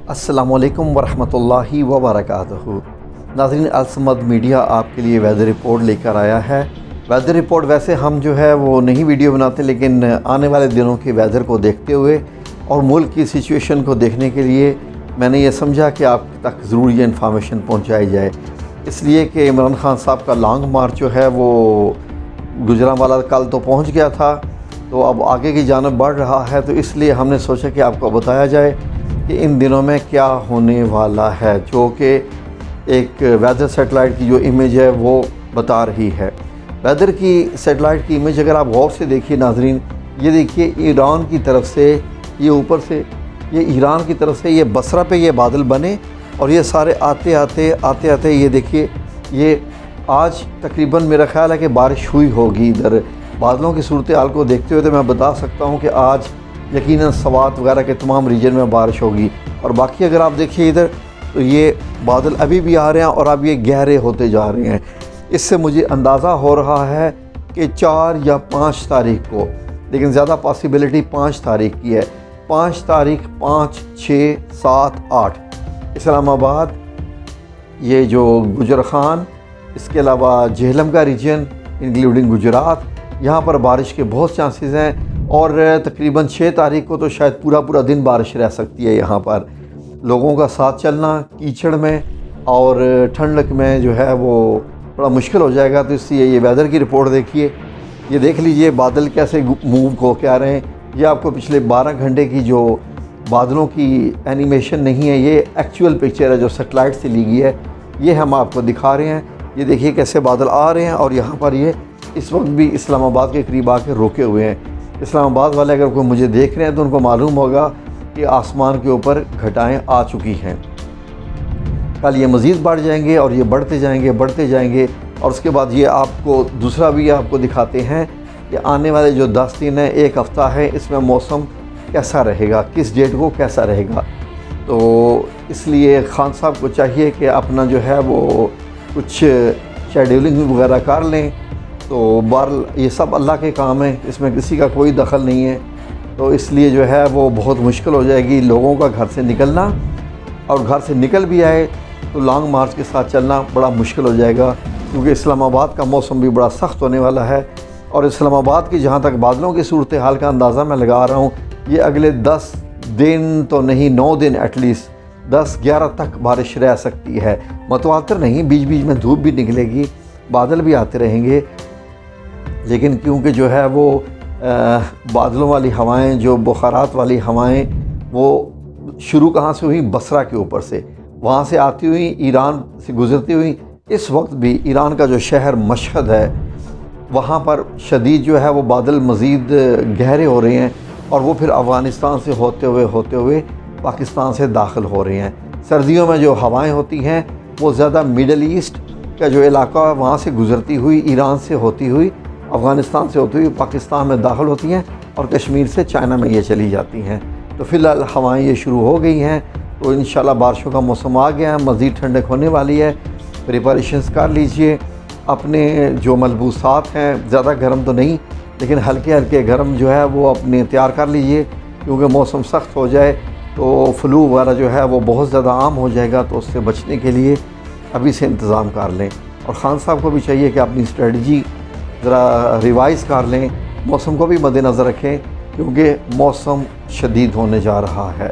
अस्सलामुअलैकुम वरहमतुल्लाहि वबरकातुहू। नाज़रीन, अलसमद मीडिया आपके लिए वेदर रिपोर्ट लेकर आया है। वेदर रिपोर्ट वैसे हम जो है वो नहीं वीडियो बनाते, लेकिन आने वाले दिनों के वेदर को देखते हुए और मुल्क की सिचुएशन को देखने के लिए मैंने ये समझा कि आप तक ज़रूर ये इन्फॉर्मेशन पहुँचाई जाए। इसलिए कि इमरान खान साहब का लॉन्ग मार्च जो है वो गुजरांवाला कल तो पहुँच गया था, तो अब आगे की जानब बढ़ रहा है, तो इसलिए हमने सोचा कि आपको बताया जाए कि इन दिनों में क्या होने वाला है, जो कि एक वेदर सेटेलाइट की जो इमेज है वो बता रही है। वेदर की सेटेलाइट की इमेज अगर आप गौर से देखिए नाजरीन, ये देखिए ईरान की तरफ से, ये ऊपर से, ये ईरान की तरफ से ये बसरा पे ये बादल बने और ये सारे आते आते ये देखिए, ये आज तकरीबन मेरा ख्याल है कि बारिश हुई होगी। इधर बादलों की सूरत हाल को देखते हुए तो मैं बता सकता हूँ कि आज यकीनन सवात वगैरह के तमाम रीजन में बारिश होगी। और बाकी अगर आप देखिए इधर, तो ये बादल अभी भी आ रहे हैं और अब ये गहरे होते जा रहे हैं। इससे मुझे अंदाज़ा हो रहा है कि 4 या 5 तारीख को, लेकिन ज़्यादा पॉसिबिलिटी 5 तारीख की है। 5 तारीख, 5, 6, 7, 8 इस्लामाबाद, ये जो गुजर खान, इसके अलावा जेहलम का रीजन इंक्लूडिंग गुजरात, यहाँ पर बारिश के बहुत चांसेस हैं। और तकरीबन 6 तारीख को तो शायद पूरा दिन बारिश रह सकती है। यहाँ पर लोगों का साथ चलना कीचड़ में और ठंडक में जो है वो बड़ा मुश्किल हो जाएगा। तो इसलिए ये वेदर की रिपोर्ट देखिए, ये देख लीजिए बादल कैसे मूव हो के आ रहे हैं। ये आपको पिछले 12 घंटे की जो बादलों की एनिमेशन नहीं है, ये एक्चुअल पिक्चर है जो सेटेलाइट से ली गई है, ये हम आपको दिखा रहे हैं। ये देखिए कैसे बादल आ रहे हैं और यहाँ पर ये इस वक्त भी इस्लामाबाद के करीब आके रोके हुए हैं। इस्लामाबाद वाले अगर कोई मुझे देख रहे हैं तो उनको मालूम होगा कि आसमान के ऊपर घटाएं आ चुकी हैं। कल ये मज़ीद बढ़ जाएंगे और ये बढ़ते जाएंगे। और उसके बाद ये आपको दूसरा भी आपको दिखाते हैं कि आने वाले जो 10 दिन है, 1 हफ़्ता है, इसमें मौसम कैसा रहेगा, किस डेट को कैसा रहेगा। तो इसलिए खान साहब को चाहिए कि अपना जो है वो कुछ शेड्यूलिंग वगैरह कर लें। तो बहरहाल ये सब अल्लाह के काम है, इसमें किसी का कोई दखल नहीं है। तो इसलिए जो है वो बहुत मुश्किल हो जाएगी लोगों का घर से निकलना, और घर से निकल भी आए तो लॉन्ग मार्च के साथ चलना बड़ा मुश्किल हो जाएगा, क्योंकि इस्लामाबाद का मौसम भी बड़ा सख्त होने वाला है। और इस्लामाबाद की जहाँ तक बादलों की सूरत हाल का अंदाज़ा मैं लगा रहा हूँ, ये अगले 10 दिन तो नहीं, 9 दिन एटलीस्ट, 10-11 तक बारिश रह सकती है। मतवातर नहीं, बीच बीच में धूप भी निकलेगी, बादल भी आते रहेंगे, लेकिन क्योंकि जो है वो बादलों वाली हवाएं, जो बुखारात वाली हवाएं, वो शुरू कहाँ से हुई, बसरा के ऊपर से, वहाँ से आती हुई ईरान से गुज़रती हुई। इस वक्त भी ईरान का जो शहर मशहद है, वहाँ पर शदीद जो है वो बादल मज़ीद गहरे हो रहे हैं और वो फिर अफ़गानिस्तान से होते हुए पाकिस्तान से दाखिल हो रहे हैं। सर्दियों में जो हवाएँ होती हैं वो ज़्यादा मिडल ईस्ट का जो इलाका है वहाँ से गुज़रती हुई, ईरान से होती हुई, अफ़गानिस्तान से होती हुई पाकिस्तान में दाखिल होती हैं और कश्मीर से चाइना में ये चली जाती हैं। तो फ़िलहाल हवाएं ये शुरू हो गई हैं, तो इंशाल्लाह बारिशों का मौसम आ गया है, मज़ीद ठंडक होने वाली है। प्रिपरेशंस कर लीजिए, अपने जो मलबूसात हैं, ज़्यादा गर्म तो नहीं लेकिन हल्के हल्के गर्म जो है वो अपने तैयार कर लीजिए, क्योंकि मौसम सख्त हो जाए तो फ़्लू वगैरह जो है वो बहुत ज़्यादा आम हो जाएगा। तो उससे बचने के लिए अभी से इंतज़ाम कर लें। और ख़ान साहब को भी चाहिए कि अपनी स्ट्रेटजी ज़रा रिवाइज़ कर लें, मौसम को भी मद्देनज़र रखें, क्योंकि मौसम शदीद होने जा रहा है।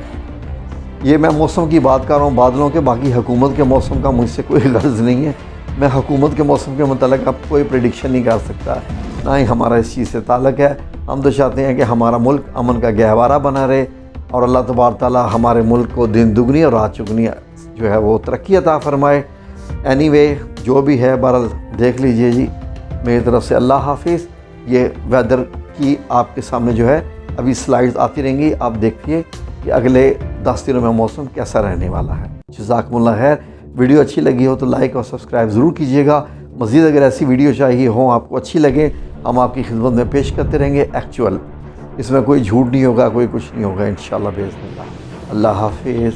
ये मैं मौसम की बात कर रहा हूँ बादलों के, बाकी हुकूमत के मौसम का मुझसे कोई गर्ज़ नहीं है। मैं हुकूमत के मौसम के मतलब अब कोई प्रेडिक्शन नहीं कर सकता, ना ही हमारा इस चीज़ से ताल्लुक़ है। हम तो चाहते हैं कि हमारा मुल्क अमन का गहवारा बना रहे और अल्लाह तबारक ताला हमारे मुल्क को दिन दुगनी और रात चुगनी जो है वो तरक्की अता फ़रमाए। एनीवे जो भी है बहरहाल देख लीजिए जी, मेरी तरफ़ से अल्लाह हाफिज़। ये वेदर की आपके सामने जो है अभी स्लाइड्स आती रहेंगी, आप देखिए कि अगले 10 दिनों में मौसम कैसा रहने वाला है। जज़ाकुमुल्लाह खैर। वीडियो अच्छी लगी हो तो लाइक और सब्सक्राइब ज़रूर कीजिएगा। मज़ीद अगर ऐसी वीडियो चाहिए हो, आपको अच्छी लगे, हम आपकी खिदमत में पेश करते रहेंगे एक्चुअल। इसमें कोई झूठ नहीं होगा, कोई कुछ नहीं होगा इंशाअल्लाह बिइज़्निल्लाह। अल्लाह हाफिज़।